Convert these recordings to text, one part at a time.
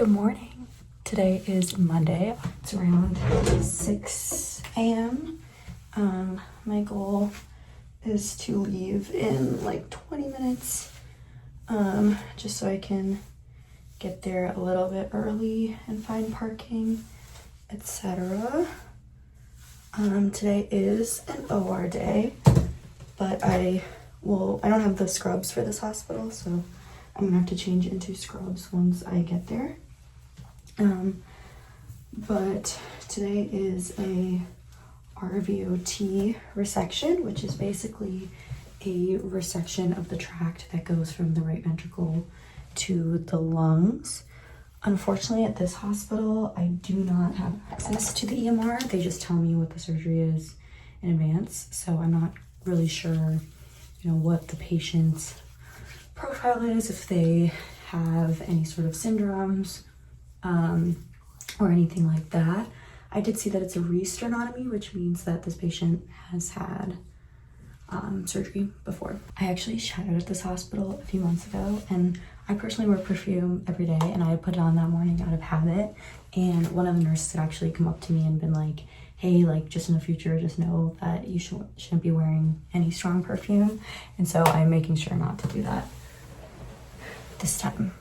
Good morning. Today is Monday. It's around 6 a.m. My goal is to leave in like 20 minutes, just so I can get there a little bit early and find parking, etc. Today is an OR day, but I don't have the scrubs for this hospital, so I'm gonna have to change into scrubs once I get there. But today is a RVOT resection, which is basically a resection of the tract that goes from the right ventricle to the lungs. Unfortunately, at this hospital, I do not have access to the EMR. They just tell me what the surgery is in advance, so I'm not really sure, what the patient's profile is, if they have any sort of syndromes, or anything like that. I did see that it's a re-sternotomy, which means that this patient has had surgery before. I actually shadowed at this hospital a few months ago, and I personally wear perfume every day, and I had put it on that morning out of habit, and one of the nurses had actually come up to me and been like, hey, just in the future, just know that you shouldn't be wearing any strong perfume, and so I'm making sure not to do that this time.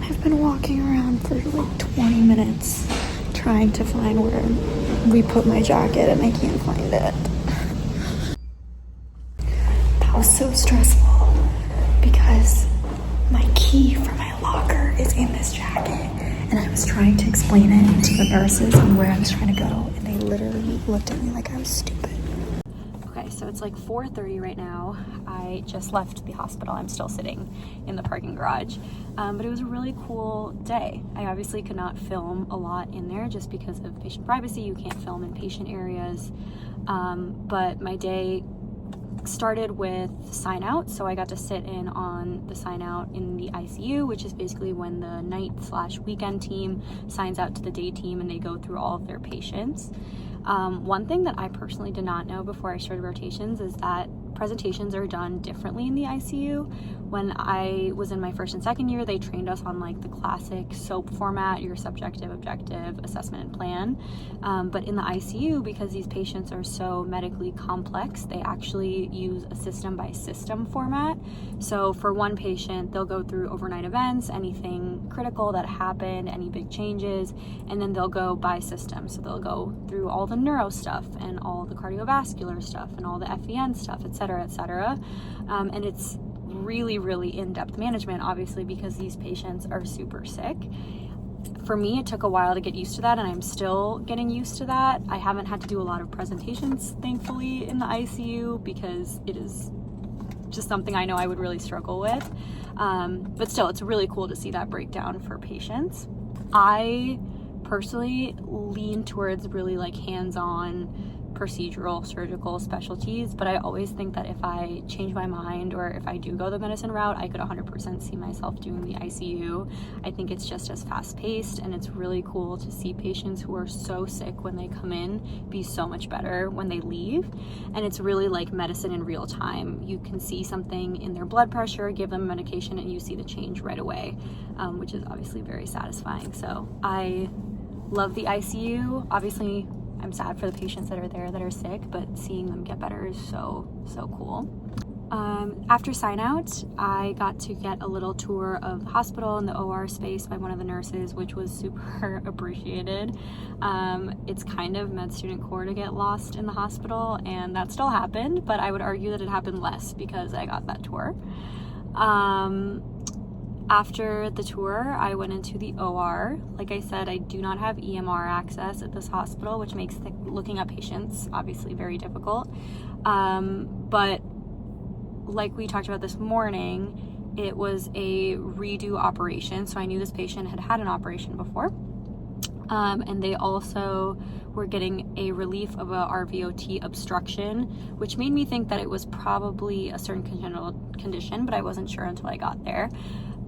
I've been walking around for like 20 minutes trying to find where we put my jacket, and I can't find it. That was so stressful because my key for my locker is in this jacket, and I was trying to explain it to the nurses on where I was trying to go, and they literally looked at me like I was stupid. Okay, so it's like 4:30 right now. I just left the hospital. I'm still sitting in the parking garage, but it was a really cool day. I obviously could not film a lot in there just because of patient privacy. You can't film in patient areas, but my day started with sign out, so I got to sit in on the sign out in the ICU, which is basically when the night/weekend team signs out to the day team and they go through all of their patients. One thing that I personally did not know before I started rotations is that presentations are done differently in the ICU. When I was in my first and second year, they trained us on the classic SOAP format, your subjective, objective, assessment, and plan. But in the ICU, because these patients are so medically complex, they actually use a system by system format. So for one patient, they'll go through overnight events, anything critical that happened, any big changes, and then they'll go by system. So they'll go through all the neuro stuff and all the cardiovascular stuff and all the FEN stuff, etc., etc. And it's really, really in-depth management, obviously, because these patients are super sick. For me, it took a while to get used to that, and I'm still getting used to that. I haven't had to do a lot of presentations, thankfully, in the ICU, because it is just something I know I would really struggle with. But still, it's really cool to see that breakdown for patients. I personally lean towards really hands-on procedural surgical specialties, but I always think that if I change my mind or if I do go the medicine route, I could 100% see myself doing the ICU. I think it's just as fast-paced, and it's really cool to see patients who are so sick when they come in be so much better when they leave. And it's really like medicine in real time. You can see something in their blood pressure, give them medication, and you see the change right away, which is obviously very satisfying. So I love the ICU. Obviously, I'm sad for the patients that are there that are sick, but seeing them get better is so cool. After sign out, I got to get a little tour of the hospital and the OR space by one of the nurses, which was super appreciated. It's kind of med student core to get lost in the hospital, and that still happened, but I would argue that it happened less because I got that tour. After the tour, I went into the OR. Like I said, I do not have EMR access at this hospital, which makes looking up patients obviously very difficult. But like we talked about this morning, it was a redo operation. So I knew this patient had had an operation before. And they also were getting a relief of a RVOT obstruction, which made me think that it was probably a certain congenital condition, but I wasn't sure until I got there.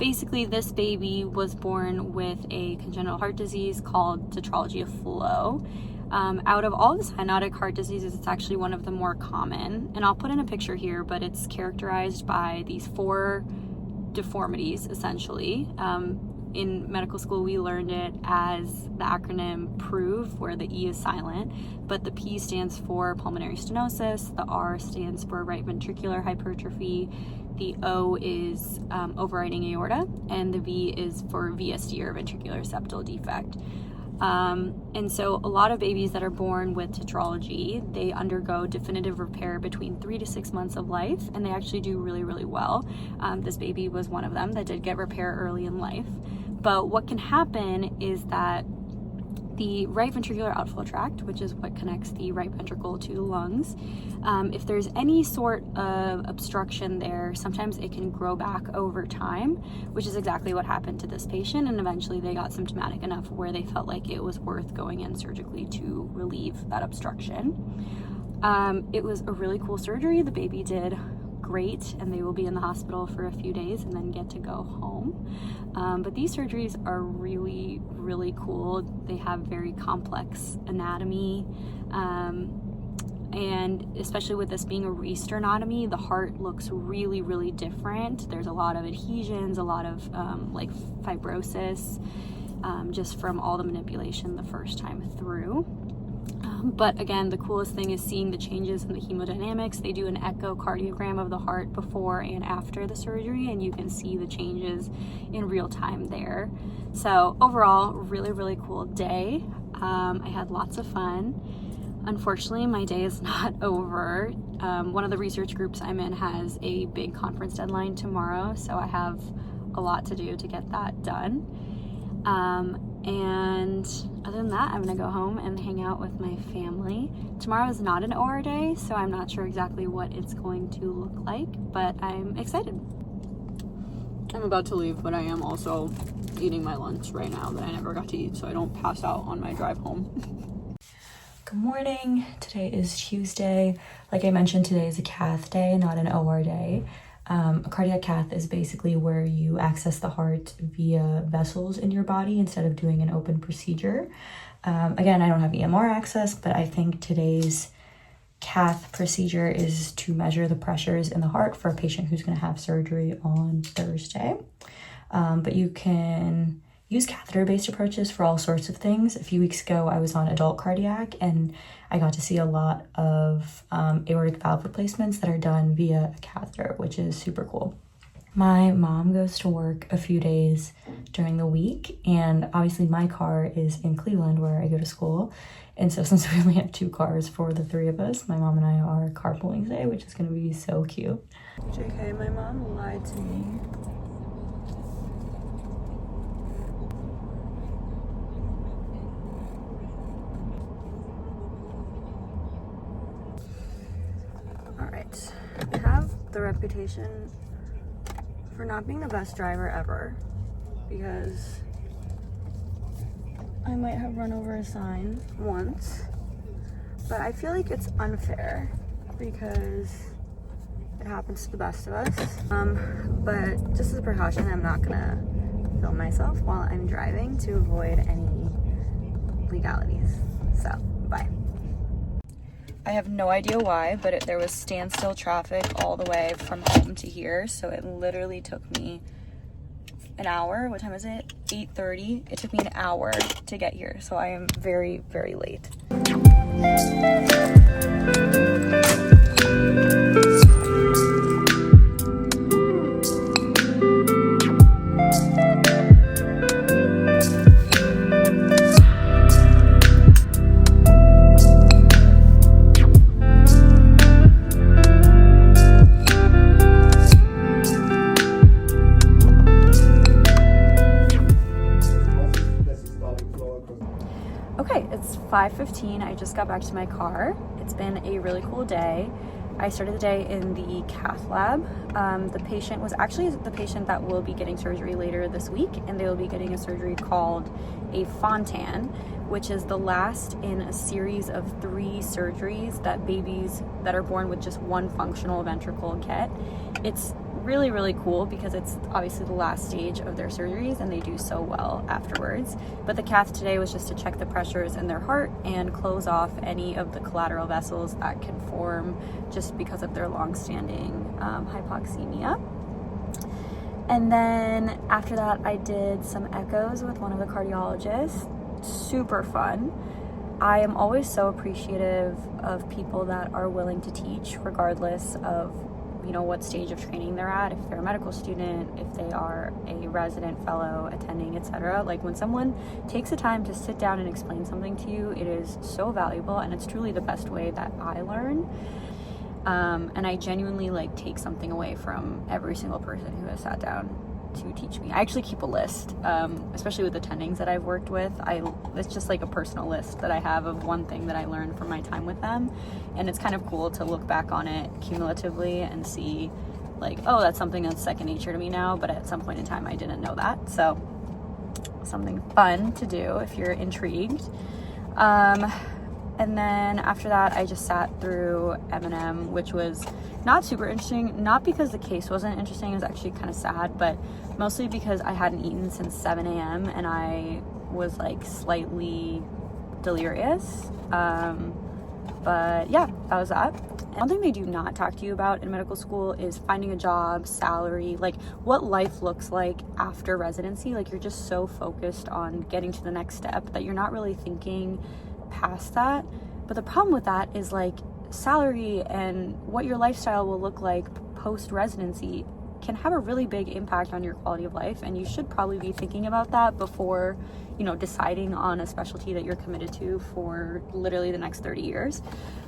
basically this baby was born with a congenital heart disease called Tetralogy of Fallot. Out of all the cyanotic heart diseases, it's actually one of the more common, and I'll put in a picture here, but it's characterized by these 4 deformities, essentially. In medical school, we learned it as the acronym PROVE, where the E is silent, but the P stands for pulmonary stenosis, the R stands for right ventricular hypertrophy, the O is overriding aorta, and the V is for VSD, or ventricular septal defect. And so a lot of babies that are born with tetralogy, they undergo definitive repair between 3 to 6 months of life, and they actually do really, really well. This baby was one of them that did get repair early in life. But what can happen is that the right ventricular outflow tract, which is what connects the right ventricle to the lungs, if there's any sort of obstruction there, sometimes it can grow back over time, which is exactly what happened to this patient, and eventually they got symptomatic enough where they felt like it was worth going in surgically to relieve that obstruction. It was a really cool surgery. The baby did great, and they will be in the hospital for a few days and then get to go home. But these surgeries are really, really cool. They have very complex anatomy, and especially with this being a resternotomy, the heart looks really, really different. There's a lot of adhesions, a lot of like fibrosis, just from all the manipulation the first time through. But again, the coolest thing is seeing the changes in the hemodynamics. They do an echocardiogram of the heart before and after the surgery, and you can see the changes in real time there. So overall, really, really cool day. I had lots of fun. Unfortunately, my day is not over. One of the research groups I'm in has a big conference deadline tomorrow, so I have a lot to do to get that done. And other than that, I'm gonna go home and hang out with my family. Tomorrow is not an OR day, so I'm not sure exactly what it's going to look like, but I'm excited. I'm about to leave, but I am also eating my lunch right now that I never got to eat, so I don't pass out on my drive home. Good morning. Today is Tuesday. Like I mentioned, today is a cath day, not an OR day. A cardiac cath is basically where you access the heart via vessels in your body instead of doing an open procedure. Again, I don't have EMR access, but I think today's cath procedure is to measure the pressures in the heart for a patient who's going to have surgery on Thursday. But you can use catheter-based approaches for all sorts of things. A few weeks ago, I was on adult cardiac, and I got to see a lot of aortic valve replacements that are done via a catheter, which is super cool. My mom goes to work a few days during the week, and obviously my car is in Cleveland where I go to school. And so since we only have 2 cars for the 3 of us, my mom and I are carpooling today, which is going to be so cute. JK, my mom lied to me. I have the reputation for not being the best driver ever because I might have run over a sign once, but I feel like it's unfair because it happens to the best of us. But just as a precaution, I'm not gonna film myself while I'm driving to avoid any legalities. So, bye. I have no idea why, but there was standstill traffic all the way from home to here, so it literally took me an hour. What time is it? 8:30. It took me an hour to get here, so I am very, very late. Okay, it's 5:15. I just got back to my car. It's been a really cool day. I started the day in the cath lab. The patient was actually the patient that will be getting surgery later this week, and they will be getting a surgery called a Fontan, which is the last in a series of 3 surgeries that babies that are born with just one functional ventricle get. It's really, really cool because it's obviously the last stage of their surgeries and they do so well afterwards. But the cath today was just to check the pressures in their heart and close off any of the collateral vessels that can form just because of their long-standing hypoxemia. And then after that, I did some echoes with one of the cardiologists. Super fun. I am always so appreciative of people that are willing to teach regardless of, you know, what stage of training they're at, if they're a medical student, if they are a resident, fellow, attending, etc. Like when someone takes the time to sit down and explain something to you, it is so valuable, and it's truly the best way that I learn. And I genuinely like take something away from every single person who has sat down to teach me. I actually keep a list, especially with attendings that I've worked with. It's just like a personal list that I have of one thing that I learned from my time with them, and it's kind of cool to look back on it cumulatively and see like, oh, that's something that's second nature to me now, but at some point in time I didn't know that. So something fun to do if you're intrigued. And then after that, I just sat through M&M, which was not super interesting, not because the case wasn't interesting, it was actually kind of sad, but mostly because I hadn't eaten since 7 a.m. and I was like slightly delirious. But yeah, that was that. And one thing they do not talk to you about in medical school is finding a job, salary, like what life looks like after residency. Like you're just so focused on getting to the next step that you're not really thinking past that. But the problem with that is like salary and what your lifestyle will look like post residency can have a really big impact on your quality of life, and you should probably be thinking about that before, you know, deciding on a specialty that you're committed to for literally the next 30 years.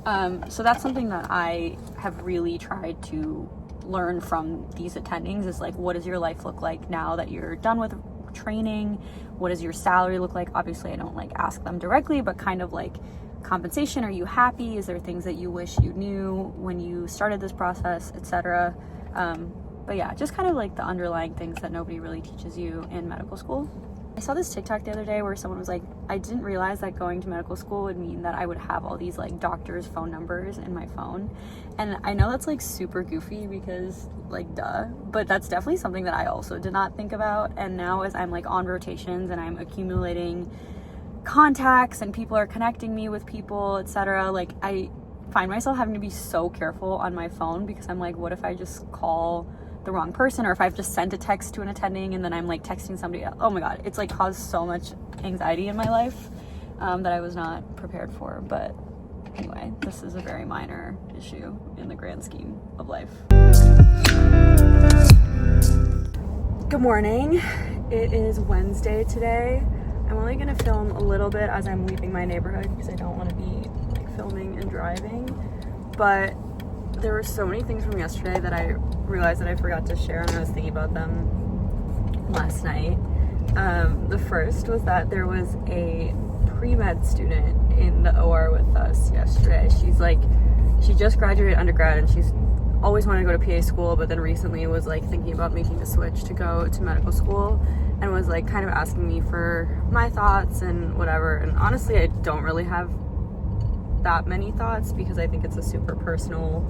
So that's something that I have really tried to learn from these attendings, is like, what does your life look like now that you're done with training? What does your salary look like? Obviously I don't like ask them directly, but kind of like compensation. Are you happy? Is there things that you wish you knew when you started this process, etc.? But yeah, just kind of like the underlying things that nobody really teaches you in medical school. I saw this TikTok the other day where someone was like, I didn't realize that going to medical school would mean that I would have all these like doctors' phone numbers in my phone. And I know that's like super goofy because like duh, but that's definitely something that I also did not think about. And now as I'm like on rotations and I'm accumulating contacts and people are connecting me with people, etc., like I find myself having to be so careful on my phone because I'm like, what if I just call the wrong person, or if I've just sent a text to an attending and then I'm like texting somebody else. Oh my god, it's like caused so much anxiety in my life that I was not prepared for. But anyway, this is a very minor issue in the grand scheme of life. Good morning. It is Wednesday today. I'm only gonna film a little bit as I'm leaving my neighborhood because I don't want to be like filming and driving, but there were so many things from yesterday that I realized that I forgot to share, and I was thinking about them last night. The first was that there was a pre-med student in the OR with us yesterday. She just graduated undergrad and she's always wanted to go to PA school, but then recently was like thinking about making the switch to go to medical school, and was like kind of asking me for my thoughts and whatever. And honestly, I don't really have that many thoughts because I think it's a super personal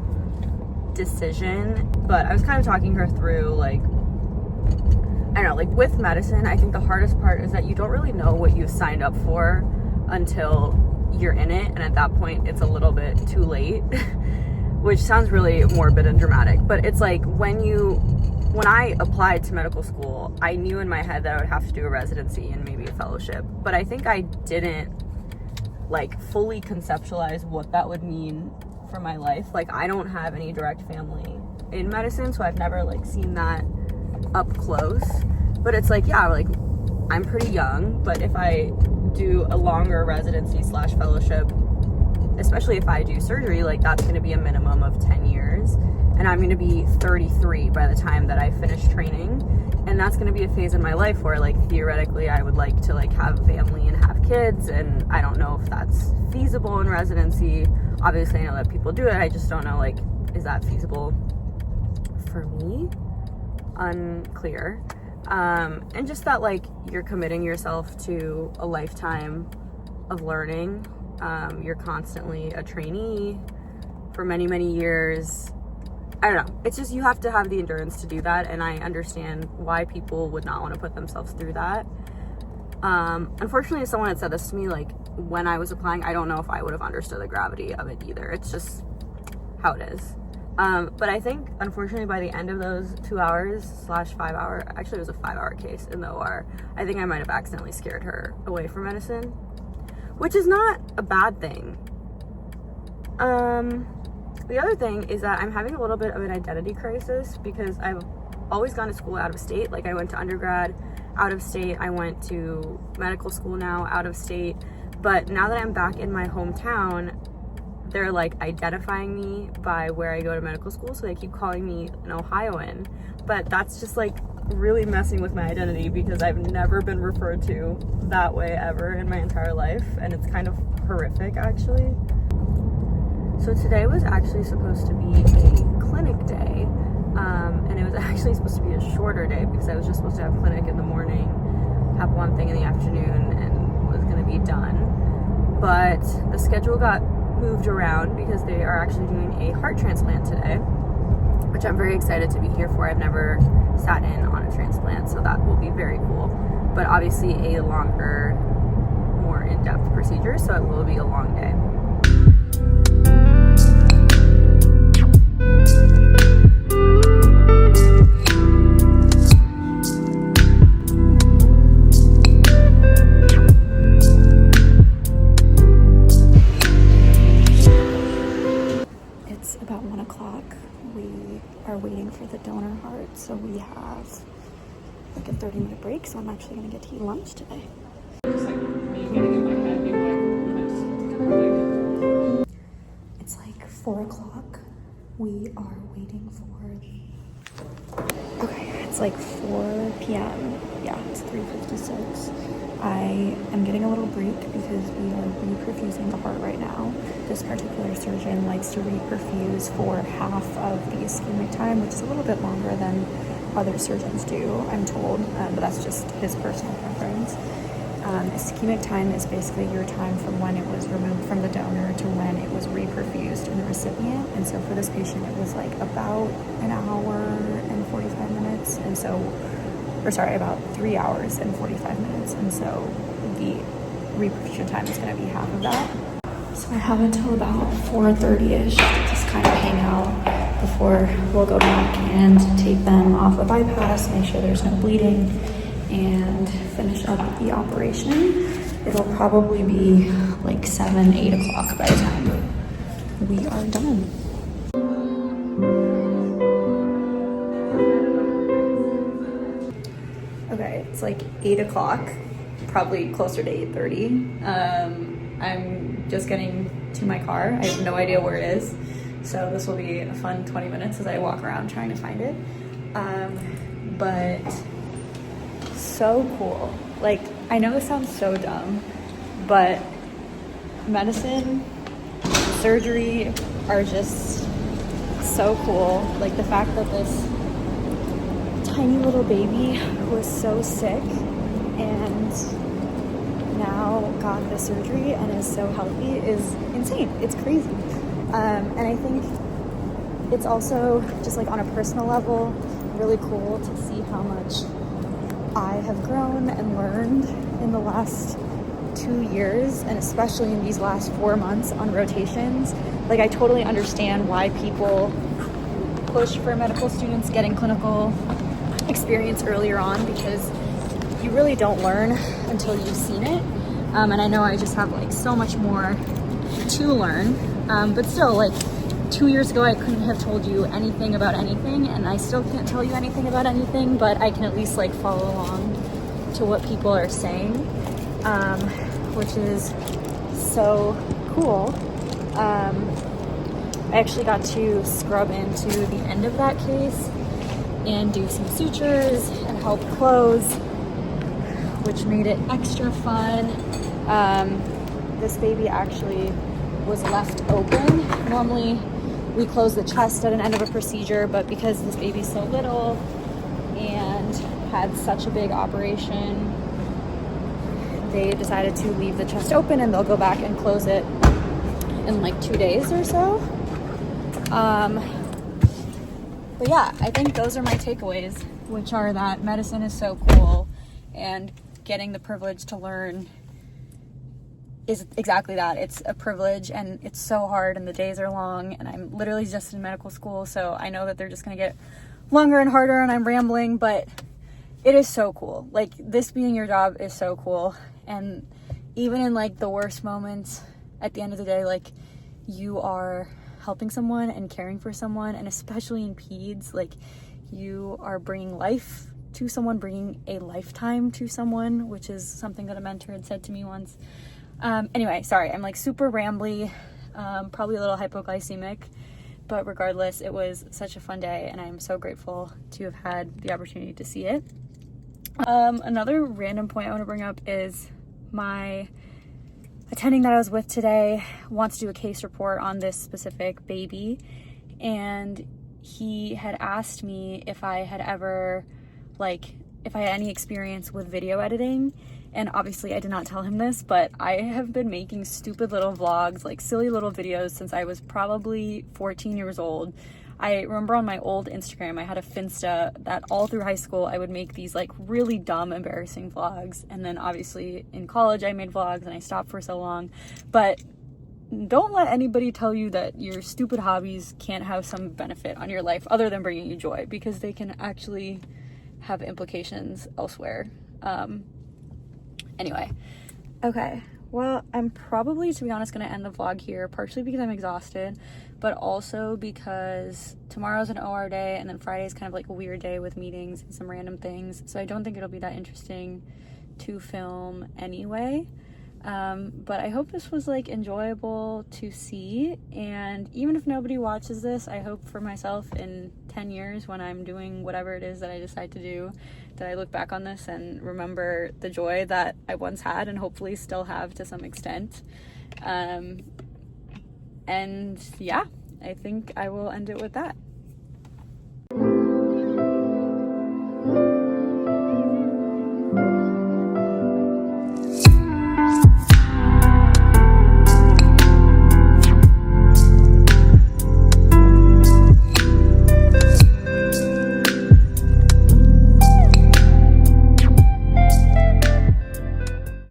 decision. But I was kind of talking her through, like, I don't know, like with medicine, I think the hardest part is that you don't really know what you've signed up for until you're in it, and at that point it's a little bit too late. Which sounds really morbid and dramatic, but it's like when I applied to medical school, I knew in my head that I would have to do a residency and maybe a fellowship, but I think I didn't like fully conceptualize what that would mean for my life. Like I don't have any direct family in medicine, so I've never like seen that up close. But it's like, yeah, like I'm pretty young, but if I do a longer residency / fellowship, especially if I do surgery, like that's going to be a minimum of 10 years, and I'm going to be 33 by the time that I finish training, and that's going to be a phase in my life where like theoretically I would like to like have a family and have kids, and I don't know if that's feasible in residency. Obviously I know that people do it, I just don't know, like, is that feasible for me? Unclear. And just that like you're committing yourself to a lifetime of learning. You're constantly a trainee for many, many years. I don't know. It's just you have to have the endurance to do that, and I understand why people would not want to put themselves through that. Unfortunately, if someone had said this to me, like, when I was applying, I don't know if I would have understood the gravity of it either. It's just how it is. But I think, unfortunately, by the end of those 2 hours / 5 hour, actually it was a 5-hour case in the OR, I think I might have accidentally scared her away from medicine, which is not a bad thing. The other thing is that I'm having a little bit of an identity crisis because I've always gone to school out of state. Like, I went to undergrad out of state, I went to medical school now out of state, but now that I'm back in my hometown, they're like identifying me by where I go to medical school, so they keep calling me an Ohioan, but that's just like really messing with my identity because I've never been referred to that way ever in my entire life, and it's kind of horrific actually. So today was actually supposed to be a clinic day, and it was actually supposed to be a shorter day because I was just supposed to have clinic in the morning, have one thing in the afternoon, and was going to be done. But the schedule got moved around because they are actually doing a heart transplant today, which I'm very excited to be here for. I've never sat in on a transplant, so that will be very cool. But obviously a longer, more in-depth procedure, so it will be a long day. It's about 1 o'clock. We are waiting for the donor heart, so we have like a 30-minute break, so I'm actually going to get to eat lunch today. It's like 4 o'clock. We are waiting for... Okay, it's like 4 p.m. Yeah, it's 3:56. I am getting a little break because we are reperfusing the heart right now. This particular surgeon likes to reperfuse for half of the ischemic time, which is a little bit longer than other surgeons do, I'm told, but that's just his personal preference. Ischemic time is basically your time from when it was removed from the donor to when it was reperfused in the recipient. And so for this patient, it was like about an hour and 45 minutes. And so, or sorry, about 3 hours and 45 minutes. And so the reperfusion time is going to be half of that. So I have until about 4:30ish to just kind of hang out before we'll go back and take them off the bypass, make sure there's no bleeding, and finish up the operation. It'll probably be like 7, 8 o'clock by the time we are done. Okay, it's like 8 o'clock, probably closer to 8:30. I'm just getting to my car. I have no idea where it is. So this will be a fun 20 minutes as I walk around trying to find it. But so cool. Like, I know this sounds so dumb, but medicine, surgery are just so cool. Like the fact that this tiny little baby who was so sick and now got the surgery and is so healthy is insane. It's crazy. And I think it's also just like on a personal level really cool to see how much I have grown and learned in the last 2 years, and especially in these last 4 months on rotations. Like, I totally understand why people push for medical students getting clinical experience earlier on, because you really don't learn until you've seen it. And I know I just have like so much more to learn, but still, like 2 years ago I couldn't have told you anything about anything, and I still can't tell you anything about anything, but I can at least like follow along to what people are saying, which is so cool. I actually got to scrub into the end of that case and do some sutures and help close, which made it extra fun. This baby actually was left open. Normally we close the chest at an end of a procedure, but because this baby's so little and had such a big operation, they decided to leave the chest open, and they'll go back and close it in like 2 days or so. But yeah, I think those are my takeaways, which are that medicine is so cool, and getting the privilege to learn is exactly that. It's a privilege, and it's so hard, and the days are long, and I'm literally just in medical school, so I know that they're just gonna get longer and harder, and I'm rambling, but it is so cool. Like, this being your job is so cool, and even in like the worst moments, at the end of the day, like, you are helping someone and caring for someone, and especially in peds, like, you are bringing life to someone, bringing a lifetime to someone, which is something that a mentor had said to me once. Anyway, sorry, I'm like super rambly, probably a little hypoglycemic, but regardless, it was such a fun day, and I'm so grateful to have had the opportunity to see it. Another random point I want to bring up is my attending that I was with today wants to do a case report on this specific baby, and he had asked me if I had ever, if I had any experience with video editing, and obviously I did not tell him this, but I have been making stupid little vlogs, like silly little videos, since I was probably 14 years old. I remember on my old Instagram, I had a Finsta that all through high school, I would make these like really dumb, embarrassing vlogs. And then obviously in college, I made vlogs and I stopped for so long. But don't let anybody tell you that your stupid hobbies can't have some benefit on your life other than bringing you joy, because they can actually have implications elsewhere. Anyway, okay. Well, I'm probably, to be honest, going to end the vlog here, partially because I'm exhausted, but also because tomorrow's an OR day, and then Friday's kind of like a weird day with meetings and some random things, so I don't think it'll be that interesting to film anyway. But I hope this was like enjoyable to see, and even if nobody watches this, I hope for myself in 10 years when I'm doing whatever it is that I decide to do, that I look back on this and remember the joy that I once had and hopefully still have to some extent. And yeah, I think I will end it with that.